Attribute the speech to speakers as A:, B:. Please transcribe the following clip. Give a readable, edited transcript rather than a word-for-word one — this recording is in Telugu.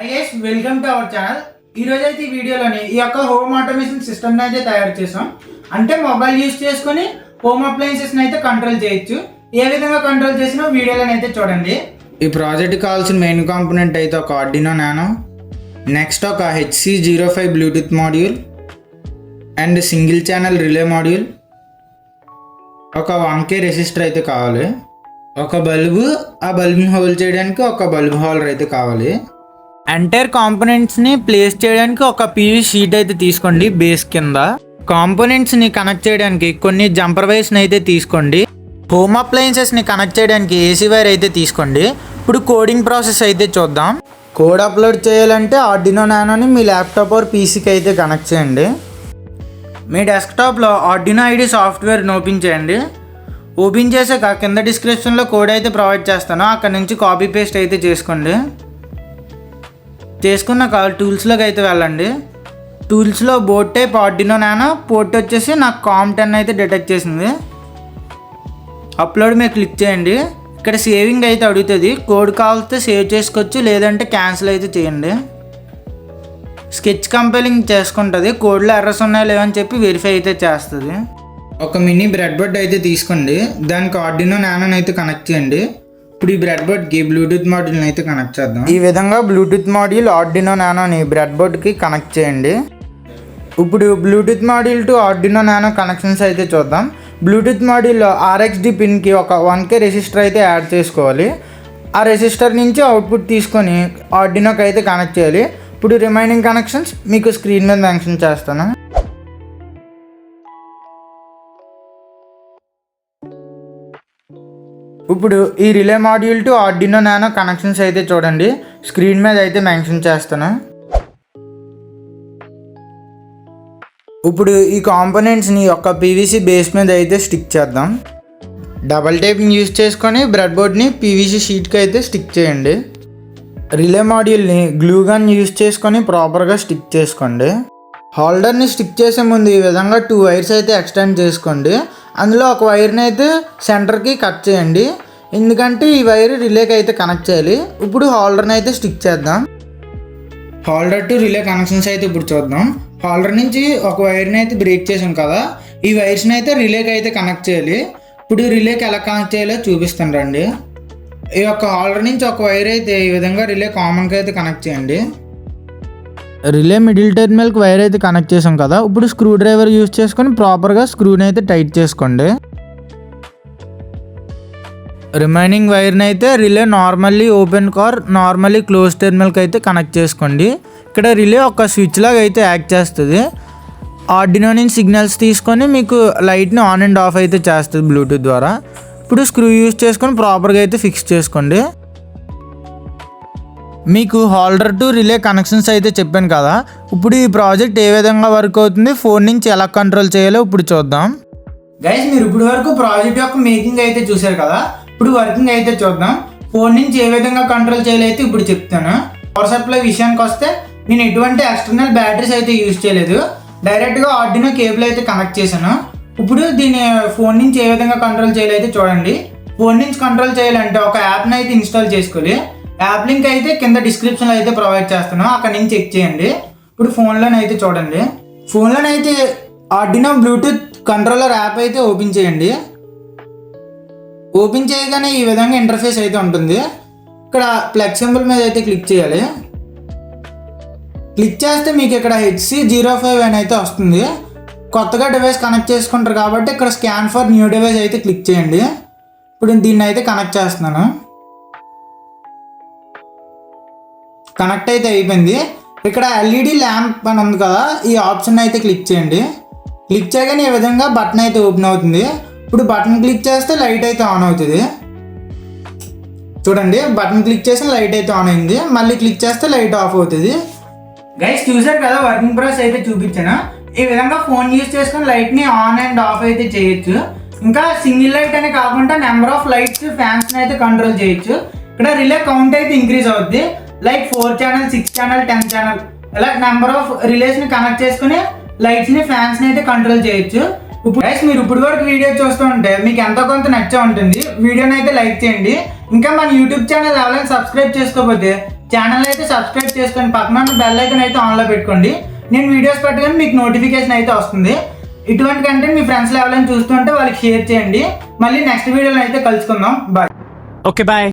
A: Guys welcome to our channel. ఈ రోజు అయితే ఈ వీడియోలోని ఈ యొక్క హోమ్ ఆటోమేషన్ సిస్టమ్ అయితే తయారు చేసాం. అంటే మొబైల్ యూస్ చేసుకొని హోమ్ అప్లయన్సెస్ అయితే కంట్రోల్ చేయొచ్చు. ఏ విధంగా కంట్రోల్ చేసినా వీడియోలో అయితే చూడండి. ఈ ప్రాజెక్ట్ కావాల్సిన మెయిన్ కాంపోనెంట్ అయితే ఒక ఆర్డినో నానో, నెక్స్ట్ ఒక HC05 Bluetooth module and single channel relay module, ఒక 1K రెసిస్టర్ అయితే కావాలి, ఒక బల్బు, ఆ బల్బ్ని హోల్డ్ చేయడానికి ఒక బల్బ్ హోల్డర్ అయితే కావాలి. ఎంటైర్ కాంపోనెంట్స్ని ప్లేస్ చేయడానికి ఒక PVC షీట్ అయితే తీసుకోండి. బేస్ కింద కాంపోనెంట్స్ని కనెక్ట్ చేయడానికి కొన్ని జంపర్ వైర్స్ని అయితే తీసుకోండి. హోమ్ అప్లయన్సెస్ని కనెక్ట్ చేయడానికి AC వైర్ అయితే తీసుకోండి. ఇప్పుడు కోడింగ్ ప్రాసెస్ అయితే చూద్దాం. కోడ్ అప్లోడ్ చేయాలంటే ఆర్డినో నానోని మీ ల్యాప్టాప్ ఆర్ PCకి అయితే కనెక్ట్ చేయండి. మీ డెస్క్టాప్లో ఆర్డినో ID సాఫ్ట్వేర్ని ఓపెన్ చేయండి. ఓపెన్ చేసాక కింద డిస్క్రిప్షన్లో కోడ్ అయితే ప్రొవైడ్ చేస్తాను, అక్కడ నుంచి కాపీ పేస్ట్ అయితే చేసుకోండి. చేసుకున్నాక టూల్స్లోకి అయితే వెళ్ళండి. టూల్స్లో board type Arduino Nano, port వచ్చేసి నాకు COM10 అయితే డిటెక్ట్ చేసింది. అప్లోడ్ మీద క్లిక్ చేయండి. ఇక్కడ సేవింగ్ అయితే అడుగుతుంది. కోడ్ కావాలితే సేవ్ చేసుకోవచ్చు, లేదంటే క్యాన్సిల్ అయితే చేయండి. స్కెచ్ కంపైలింగ్ చేసుకుంటుంది. కోడ్లో ఎర్రర్స్ ఉన్నాయో లేవని చెప్పి వెరిఫై అయితే చేస్తుంది. ఒక మినీ బ్రెడ్ బోర్డ్ అయితే తీసుకోండి. దానికి ఆర్డినో నానోని అయితే కనెక్ట్ చేయండి. ఇప్పుడు ఈ బ్రెడ్ బోర్డ్కి బ్లూటూత్ మాడ్యూల్ని అయితే కనెక్ట్ చేద్దాం. ఈ విధంగా బ్లూటూత్ మాడ్యూల్ ఆర్డినో నానోని బ్రెడ్ బోర్డ్కి కనెక్ట్ చేయండి. ఇప్పుడు Bluetooth module to Arduino Nano connections అయితే చూద్దాం. బ్లూటూత్ మాడ్యూల్లో RxD పిన్కి ఒక 1K రెసిస్టర్ అయితే యాడ్ చేసుకోవాలి. ఆ రెసిస్టర్ నుంచి అవుట్పుట్ తీసుకొని ఆర్డినోకి అయితే కనెక్ట్ చేయాలి. ఇప్పుడు రిమైనింగ్ కనెక్షన్స్ మీకు స్క్రీన్ మీద మెన్షన్ చేస్తాను. ఇప్పుడు ఈ relay module to Arduino Nano connections అయితే చూడండి, స్క్రీన్ మీద అయితే మెన్షన్ చేస్తాను. ఇప్పుడు ఈ కాంపోనెంట్స్ని ఒక PVC బేస్ మీద అయితే స్టిక్ చేద్దాం. డబల్ టేప్ని యూజ్ చేసుకొని బ్రెడ్ బోర్డ్ని PVC షీట్కి అయితే స్టిక్ చేయండి. రిలే మాడ్యూల్ని గ్లూ గన్ యూజ్ చేసుకొని ప్రాపర్గా స్టిక్ చేసుకోండి. హోల్డర్ని స్టిక్ చేసే ముందు ఈ విధంగా 2 వైర్స్ అయితే ఎక్స్టెండ్ చేసుకోండి. అందులో ఒక వైర్ని అయితే సెంటర్కి కట్ చేయండి, ఎందుకంటే ఈ వైర్ రిలేకి అయితే కనెక్ట్ చేయాలి. ఇప్పుడు హోల్డర్ని అయితే స్టిక్ చేద్దాం. హోల్డర్ టు రిలే కనెక్షన్స్ అయితే ఇప్పుడు చూద్దాం. హోల్డర్ నుంచి ఒక వైర్ని అయితే బ్రేక్ చేసాం కదా, ఈ వైర్స్ని అయితే రిలేకి అయితే కనెక్ట్ చేయాలి. ఇప్పుడు రిలేకి ఎలా కనెక్ట్ చేయాలో చూపిస్తాను రండి. ఈ యొక్క హోల్డర్ నుంచి ఒక వైర్ అయితే ఈ విధంగా రిలే కామన్గా అయితే కనెక్ట్ చేయండి. రిలే మిడిల్ టెర్మినల్కి వైర్ అయితే కనెక్ట్ చేసాం కదా, ఇప్పుడు స్క్రూ డ్రైవర్ యూజ్ చేసుకొని ప్రాపర్గా స్క్రూని అయితే టైట్ చేసుకోండి. రిమైనింగ్ వైర్ని అయితే రిలే నార్మల్లీ ఓపెన్ కార్ నార్మల్లీ క్లోజ్ టెర్మినల్కి అయితే కనెక్ట్ చేసుకోండి. ఇక్కడ రిలే ఒక స్విచ్ లాగా అయితే యాక్ట్ చేస్తుంది. ఆర్డినో నుంచి సిగ్నల్స్ తీసుకొని మీకు లైట్ని ఆన్ అండ్ ఆఫ్ అయితే చేస్తుంది బ్లూటూత్ ద్వారా. ఇప్పుడు స్క్రూ యూజ్ చేసుకొని ప్రాపర్గా అయితే ఫిక్స్ చేసుకోండి. మీకు హోల్డర్ టు రిలే కనెక్షన్స్ అయితే చెప్పాను కదా, ఇప్పుడు ఈ ప్రాజెక్ట్ ఏ విధంగా వర్క్ అవుతుంది, ఫోన్ నుంచి ఎలా కంట్రోల్ చేయాలో ఇప్పుడు చూద్దాం. గైస్ మీరు ఇప్పుడు వరకు ప్రాజెక్ట్ యొక్క మేకింగ్ అయితే చూసారు కదా, ఇప్పుడు వర్కింగ్ అయితే చూద్దాం. ఫోన్ నుంచి ఏ విధంగా కంట్రోల్ చేయాలో అయితే ఇప్పుడు చెప్తాను. పవర్ సప్లై విషయానికి వస్తే నేను ఎటువంటి ఎక్స్టర్నల్ బ్యాటరీస్ అయితే యూజ్ చేయలేదు, డైరెక్ట్గా ఆర్డినో కేబుల్ అయితే కనెక్ట్ చేశాను. ఇప్పుడు దీన్ని ఫోన్ నుంచి ఏ విధంగా కంట్రోల్ చేయాలో అయితే చూడండి. ఫోన్ నుంచి కంట్రోల్ చేయాలంటే ఒక యాప్ని అయితే ఇన్స్టాల్ చేసుకోవాలి. యాప్ లింక్ అయితే కింద డిస్క్రిప్షన్లో అయితే ప్రొవైడ్ చేస్తాను, అక్కడ నుంచి చెక్ చేయండి. ఇప్పుడు ఫోన్లోనైతే చూడండి, ఫోన్లోనైతే ఆర్డినో బ్లూటూత్ కంట్రోలర్ యాప్ అయితే ఓపెన్ చేయండి. ఓపెన్ చేయగానే ఈ విధంగా ఇంటర్ఫేస్ అయితే ఉంటుంది. ఇక్కడ ప్లగ్ సింబల్ మీద అయితే క్లిక్ చేయాలి. క్లిక్ చేస్తే మీకు ఇక్కడ HC05 అని అయితే వస్తుంది. కొత్తగా డివైస్ కనెక్ట్ చేసుకుంటారు కాబట్టి ఇక్కడ స్కాన్ ఫర్ న్యూ డివైస్ అయితే క్లిక్ చేయండి. ఇప్పుడు దీన్ని అయితే కనెక్ట్ చేస్తున్నాను. కనెక్ట్ అయితే అయిపోయింది. ఇక్కడ LED ల్యాంప్ అని ఉంది కదా, ఈ ఆప్షన్ అయితే క్లిక్ చేయండి. క్లిక్ చేయగానే ఈ విధంగా బటన్ అయితే ఓపెన్ అవుతుంది. ఇప్పుడు బటన్ క్లిక్ చేస్తే లైట్ అయితే ఆన్ అవుతుంది. చూడండి, బటన్ క్లిక్ చేస్తే లైట్ అయితే ఆన్ అయింది, మళ్ళీ క్లిక్ చేస్తే లైట్ ఆఫ్ అవుతుంది. గైస్ చూసారు కదా, వర్కింగ్ ప్రాసెస్ అయితే చూపించాను. ఈ విధంగా ఫోన్ యూజ్ చేసుకుని లైట్ని ఆన్ అండ్ ఆఫ్ అయితే చేయొచ్చు. ఇంకా సింగిల్ లైట్ అనే కాకుండా నెంబర్ ఆఫ్ లైట్స్, ఫ్యాన్స్ని అయితే కంట్రోల్ చేయొచ్చు. ఇక్కడ రిలే కౌంట్ అయితే ఇంక్రీజ్ అవుద్ది. లైక్ 4 ఛానల్, 6 ఛానల్, 10 ఛానల్ ఇలా నెంబర్ ఆఫ్ రిలేస్ని కనెక్ట్ చేసుకుని లైట్స్ని, ఫ్యాన్స్ని అయితే కంట్రోల్ చేయొచ్చు. ఇప్పుడు గైస్ మీరు ఇప్పుడు వరకు వీడియో చూస్తూ ఉంటే మీకు ఎంతో కొంత నచ్చే ఉంటుంది. వీడియోని అయితే లైక్ చేయండి. ఇంకా మన యూట్యూబ్ ఛానల్ ఎవరైనా సబ్స్క్రైబ్ చేసుకోకపోతే ఛానల్ అయితే సబ్స్క్రైబ్ చేసుకొని పక్కన ఉన్న బెల్ ఐకాన్ అయితే ఆన్లో పెట్టుకోండి. నేను వీడియోస్ పెట్టగానే మీకు నోటిఫికేషన్ అయితే వస్తుంది. ఇటువంటి కంటెంట్ మీ ఫ్రెండ్స్లో ఎవరైనా చూస్తుంటే వాళ్ళకి షేర్ చేయండి. మళ్ళీ నెక్స్ట్ వీడియోలో అయితే కలుసుకుందాం. బాయ్.
B: Okay bye.